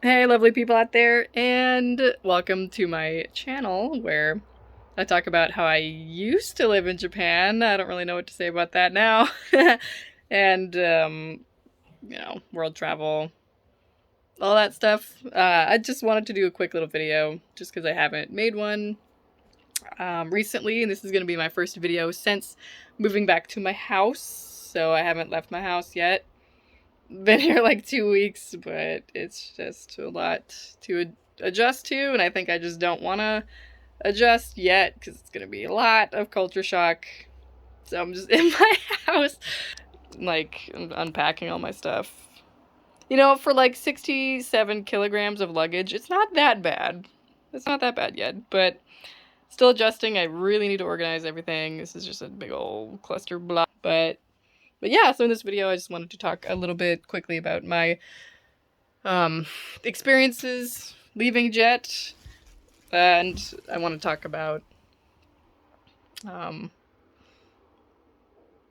Hey, lovely people out there, and welcome to my channel where I talk about how I used to live in Japan. I don't really know what to say about that now. And, world travel, all that stuff. I just wanted to do a quick little video just because I haven't made one recently, and this is going to be my first video since moving back to my house. So I haven't left my house yet. Been here like 2 weeks, but it's just a lot to adjust to, and I think I just don't want to adjust yet because it's going to be a lot of culture shock. So I'm just in my house, like unpacking all my stuff. You know, for like 67 kilograms of luggage, it's not that bad. It's not that bad yet, but still adjusting. I really need to organize everything. This is just a big old cluster blah. But yeah, so in this video, I just wanted to talk a little bit quickly about my experiences leaving Jet, and I want to talk about,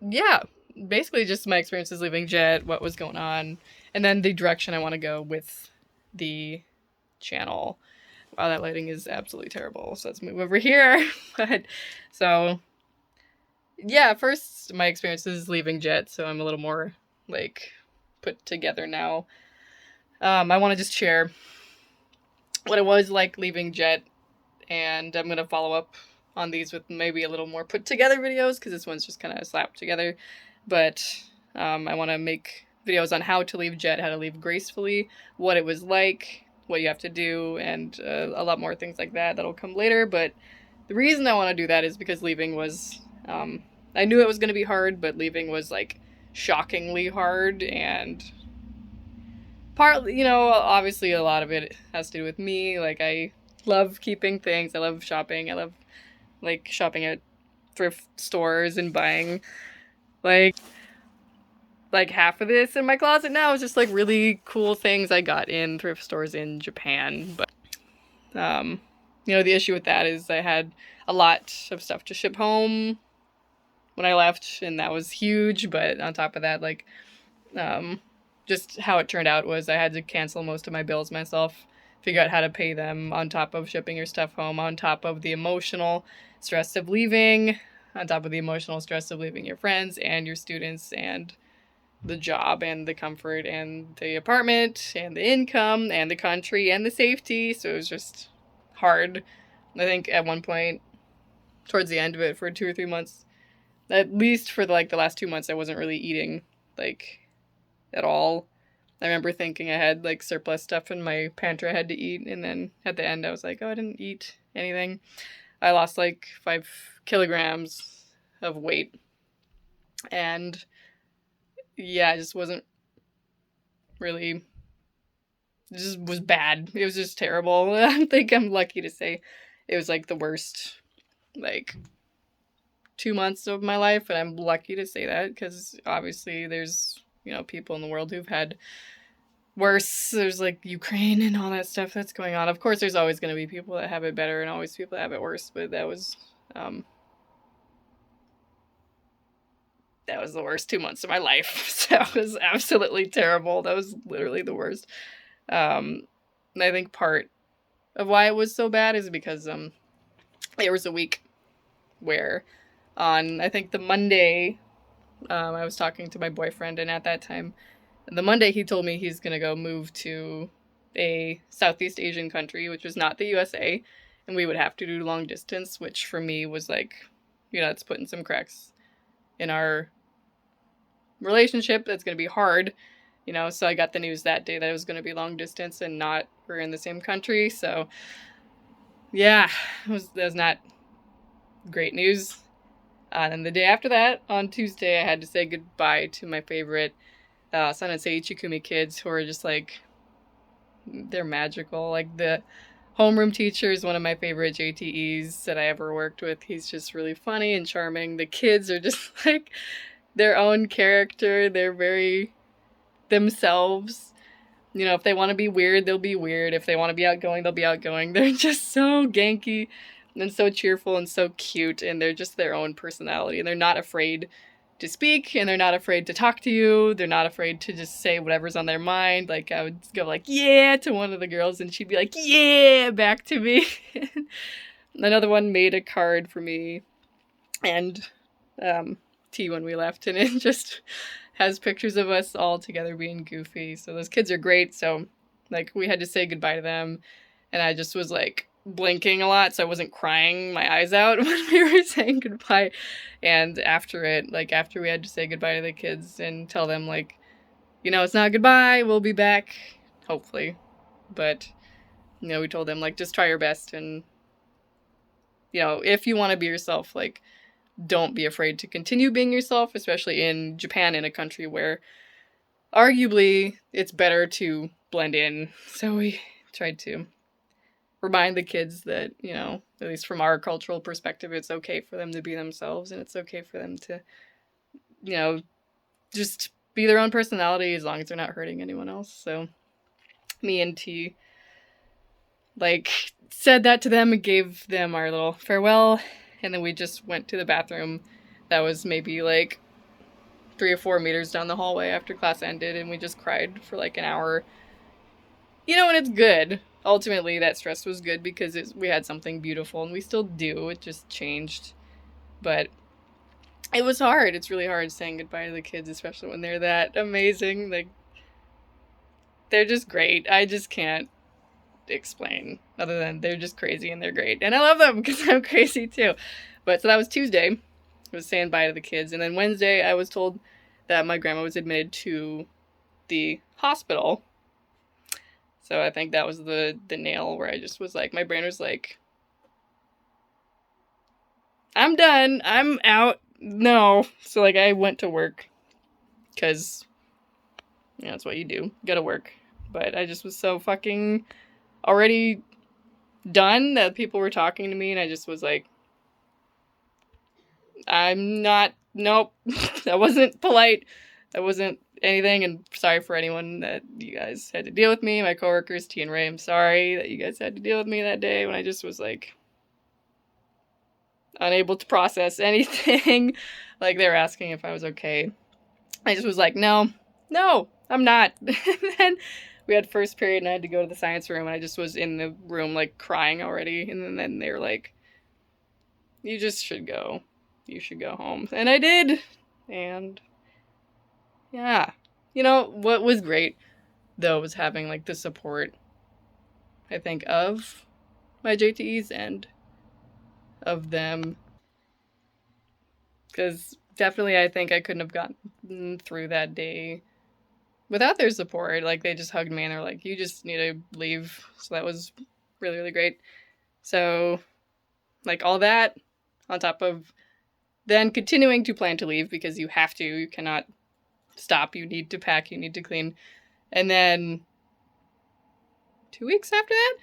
yeah, basically just my experiences leaving Jet, what was going on, and then the direction I want to go with the channel. Wow, that lighting is absolutely terrible, so let's move over here. But, so, yeah, first, my experiences leaving Jet, so I'm a little more, like, put together now. I want to just share what it was like leaving Jet, and I'm going to follow up on these with maybe a little more put together videos, because this one's just kind of slapped together. But I want to make videos on how to leave Jet, how to leave gracefully, what it was like, what you have to do, and a lot more things like that that'll come later. But the reason I want to do that is because leaving was, I knew it was going to be hard, but leaving was like shockingly hard, and partly, you know, obviously a lot of it has to do with me. Like, I love keeping things. I love shopping. I love, like, shopping at thrift stores and buying, like half of this in my closet now is just, like, really cool things I got in thrift stores in Japan. But, you know, the issue with that is I had a lot of stuff to ship home when I left, and that was huge. But on top of that, like, just how it turned out was I had to cancel most of my bills myself, figure out how to pay them on top of shipping your stuff home, on top of the emotional stress of leaving, on top of the emotional stress of leaving your friends and your students and the job and the comfort and the apartment and the income and the country and the safety. So it was just hard. I think at one point, towards the end of it, for 2 or 3 months, at least for the last 2 months, I wasn't really eating, like, at all. I remember thinking I had, like, surplus stuff in my pantry I had to eat, and then at the end I was like, oh, I didn't eat anything. I lost like 5 kilograms of weight, and yeah, it just wasn't really, it just was bad. It was just terrible. I think I'm lucky to say it was like the worst, like, 2 months of my life, and I'm lucky to say that because obviously there's, you know, people in the world who've had worse. There's like Ukraine and all that stuff that's going on. Of course, there's always going to be people that have it better and always people that have it worse, but that was the worst 2 months of my life. So that was absolutely terrible. That was literally the worst. And I think part of why it was so bad is because there was a week where on, I think, the Monday, I was talking to my boyfriend, and at that time, the Monday, he told me he's going to go move to a Southeast Asian country, which was not the USA, and we would have to do long distance, which for me was like, you know, it's putting some cracks in our relationship. That's going to be hard, you know. So I got the news that day that it was going to be long distance and not we're in the same country. So yeah, that was not great news. And the day after that, on Tuesday, I had to say goodbye to my favorite Sanansei Ichikumi kids, who are just like, they're magical. Like, the homeroom teacher is one of my favorite JTEs that I ever worked with. He's just really funny and charming. The kids are just like their own character. They're very themselves. You know, if they want to be weird, they'll be weird. If they want to be outgoing, they'll be outgoing. They're just so Genki and so cheerful and so cute, and they're just their own personality, and they're not afraid to speak, and they're not afraid to talk to you. They're not afraid to just say whatever's on their mind. Like, I would go like, yeah, to one of the girls, and she'd be like, yeah, back to me. Another one made a card for me and tea when we left, and it just has pictures of us all together being goofy. So those kids are great. So, like, we had to say goodbye to them, and I just was like blinking a lot so I wasn't crying my eyes out when we were saying goodbye. And after it, like, after we had to say goodbye to the kids and tell them, like, you know, it's not goodbye, we'll be back, hopefully. But, you know, we told them, like, just try your best, and, you know, if you want to be yourself, like, don't be afraid to continue being yourself, especially in Japan, in a country where arguably it's better to blend in. So we tried to remind the kids that, you know, at least from our cultural perspective, it's okay for them to be themselves, and it's okay for them to, you know, just be their own personality as long as they're not hurting anyone else. So me and T, like, said that to them and gave them our little farewell, and then we just went to the bathroom that was maybe like 3 or 4 meters down the hallway after class ended, and we just cried for like an hour. You know, and it's good. Ultimately, that stress was good because we had something beautiful, and we still do. It just changed. But it was hard. It's really hard saying goodbye to the kids, especially when they're that amazing. Like, they're just great. I just can't explain other than they're just crazy and they're great. And I love them because I'm crazy too. But so that was Tuesday. I was saying bye to the kids. And then Wednesday, I was told that my grandma was admitted to the hospital. So I think that was the nail where I just was like, my brain was like, I'm done. I'm out. No. So, like, I went to work because, you know, that's what you do. You gotta work. But I just was so fucking already done that people were talking to me, and I just was like, I'm not, nope. That wasn't polite. That wasn't anything, and sorry for anyone that you guys had to deal with me, my coworkers, T and Ray. I'm sorry that you guys had to deal with me that day when I just was like unable to process anything. Like, they were asking if I was okay. I just was like, no, I'm not. And then we had first period, and I had to go to the science room, and I just was in the room like crying already. And then they were like, you just should go. You should go home. And I did. And yeah. You know, what was great, though, was having, like, the support, I think, of my JTEs and of them. Because definitely I think I couldn't have gotten through that day without their support. Like, they just hugged me and they're like, you just need to leave. So that was really, really great. So, like, all that on top of then continuing to plan to leave because you have to. You cannot stop. You need to pack. You need to clean. And then 2 weeks after that,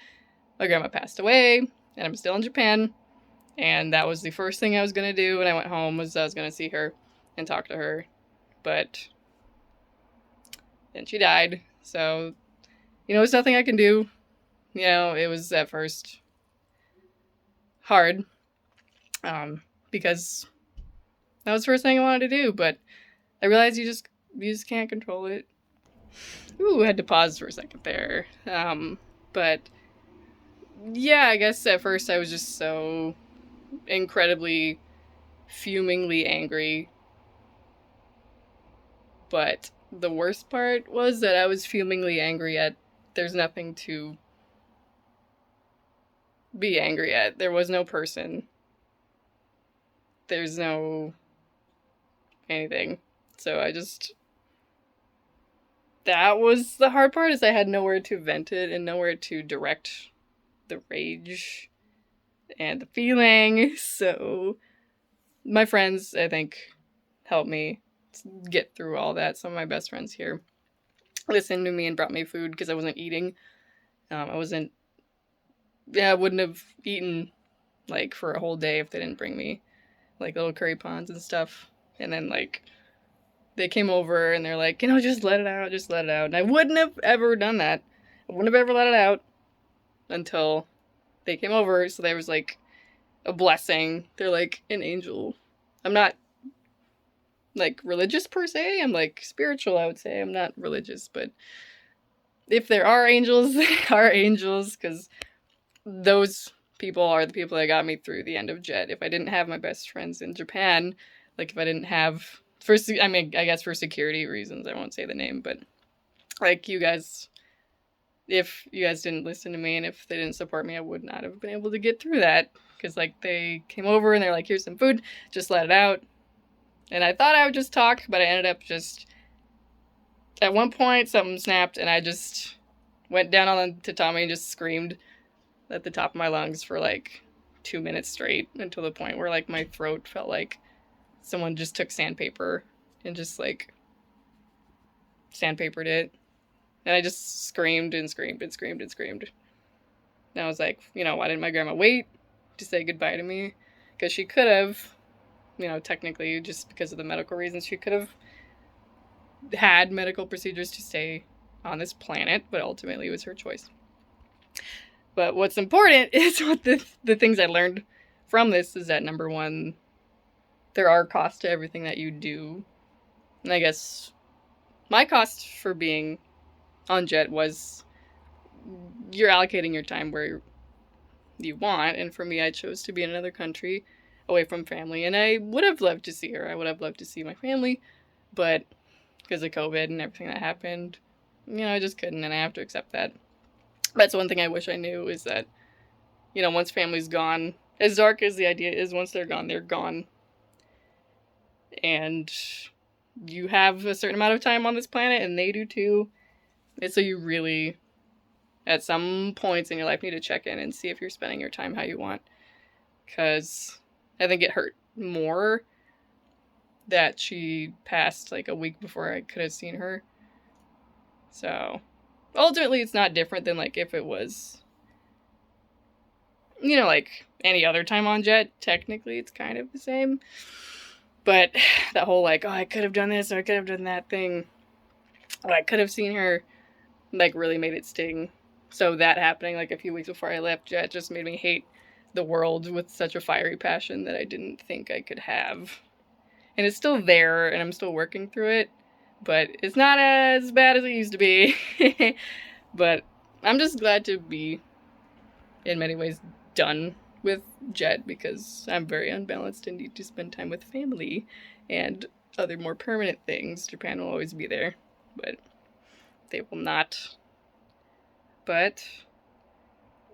my grandma passed away, and I'm still in Japan. And that was the first thing I was going to do when I went home, was I was going to see her and talk to her. But then she died. So, you know, there's nothing I can do. You know, it was at first hard. Because that was the first thing I wanted to do. But I realized you just can't control it. Ooh, I had to pause for a second there. But yeah, I guess at first I was just so incredibly, fumingly angry. But the worst part was that I was fumingly angry at, there's nothing to be angry at. There was no person. There's no anything. So I just, that was the hard part, is I had nowhere to vent it and nowhere to direct the rage and the feeling. So my friends, I think, helped me get through all that. Some of my best friends here listened to me and brought me food because I wasn't eating. I wouldn't have eaten, like, for a whole day if they didn't bring me, like, little curry pans and stuff. And then, like, they came over and they're like, you know, just let it out. And I wouldn't have ever done that. I wouldn't have ever let it out until they came over. So there was, like, a blessing. They're like an angel. I'm not like religious per se. I'm like spiritual, I would say. I'm not religious, but if there are angels, they are angels, because those people are the people that got me through the end of Jet. If I didn't have my best friends in Japan, like if I didn't have first, I mean, I guess for security reasons, I won't say the name, but like you guys, if you guys didn't listen to me and if they didn't support me, I would not have been able to get through that. Because like they came over and they're like, here's some food, just let it out. And I thought I would just talk, but I ended up just, at one point something snapped and I just went down on the tatami and just screamed at the top of my lungs for like 2 minutes straight, until the point where like my throat felt like someone just took sandpaper and just like sandpapered it. And I just screamed and screamed and screamed and screamed. And I was like, you know, why didn't my grandma wait to say goodbye to me? Because she could have, you know, technically, just because of the medical reasons, she could have had medical procedures to stay on this planet, but ultimately it was her choice. But what's important is what the things I learned from this is that, number one, there are costs to everything that you do. And I guess my cost for being on Jet was you're allocating your time where you want. And for me, I chose to be in another country away from family. And I would have loved to see her. I would have loved to see my family. But because of COVID and everything that happened, you know, I just couldn't. And I have to accept that. That's one thing I wish I knew, is that, you know, once family's gone, as dark as the idea is, once they're gone, they're gone. And you have a certain amount of time on this planet, and they do too. And so you really, at some points in your life, need to check in and see if you're spending your time how you want. Because I think it hurt more that she passed like a week before I could have seen her. So ultimately, it's not different than like if it was, you know, like any other time on Jet. Technically, it's kind of the same. But that whole like, oh, I could have done this or I could have done that thing, or I could have seen her, like really made it sting. So that happening like a few weeks before I left Jet just made me hate the world with such a fiery passion that I didn't think I could have. And it's still there, and I'm still working through it, but it's not as bad as it used to be. But I'm just glad to be, in many ways, done with Jet, because I'm very unbalanced and need to spend time with family and other more permanent things. Japan will always be there, but they will not. But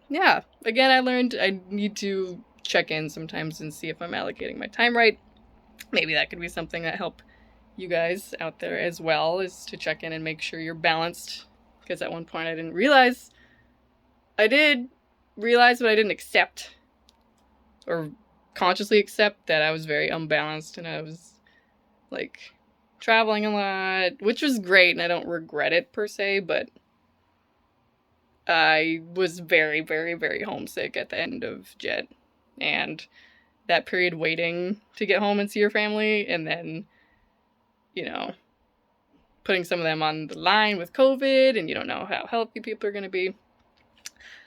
yeah, again, I learned I need to check in sometimes and see if I'm allocating my time right. Maybe that could be something that help you guys out there as well, is to check in and make sure you're balanced. Because at one point I didn't realize. I did realize, but I didn't accept or consciously accept that I was very unbalanced, and I was like traveling a lot, which was great, and I don't regret it per se, but I was very, very, very homesick at the end of Jet. And that period waiting to get home and see your family, and then, you know, putting some of them on the line with COVID, and you don't know how healthy people are going to be.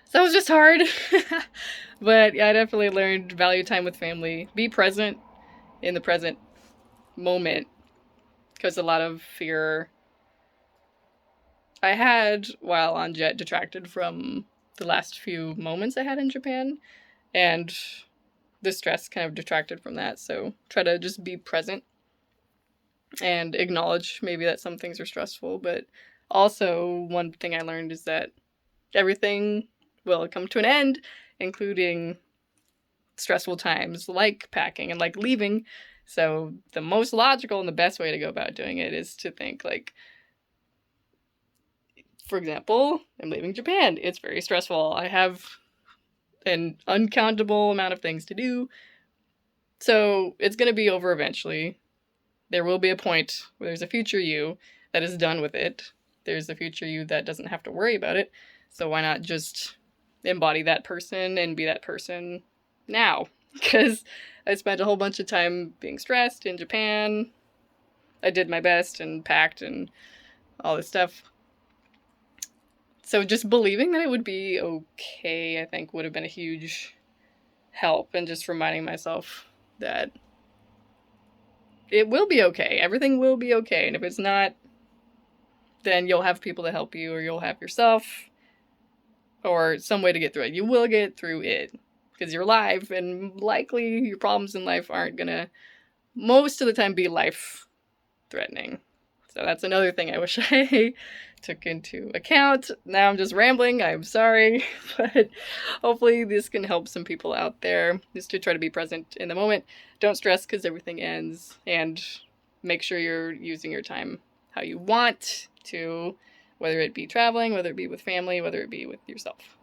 So it was just hard. But yeah, I definitely learned value time with family. Be present in the present moment. Because a lot of fear I had while on Jet detracted from the last few moments I had in Japan. And the stress kind of detracted from that. So try to just be present and acknowledge maybe that some things are stressful. But also, one thing I learned is that everything will come to an end, including stressful times like packing and like leaving. So the most logical and the best way to go about doing it is to think like, for example, I'm leaving Japan. It's very stressful. I have an uncountable amount of things to do. So it's going to be over eventually. There will be a point where there's a future you that is done with it. There's a future you that doesn't have to worry about it. So why not just embody that person and be that person now? Because I spent a whole bunch of time being stressed in Japan. I did my best and packed and all this stuff. So just believing that it would be okay, I think, would have been a huge help. And just reminding myself that it will be okay. Everything will be okay. And if it's not, then you'll have people to help you, or you'll have yourself, or some way to get through it. You will get through it because you're alive, and likely your problems in life aren't gonna, most of the time, be life threatening. So that's another thing I wish I took into account. Now I'm just rambling, I'm sorry, but hopefully this can help some people out there, just to try to be present in the moment. Don't stress because everything ends, and make sure you're using your time how you want to, whether it be traveling, whether it be with family, whether it be with yourself.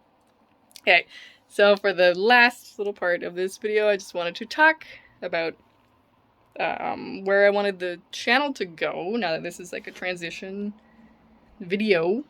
Okay, so for the last little part of this video, I just wanted to talk about where I wanted the channel to go now that this is like a transition video.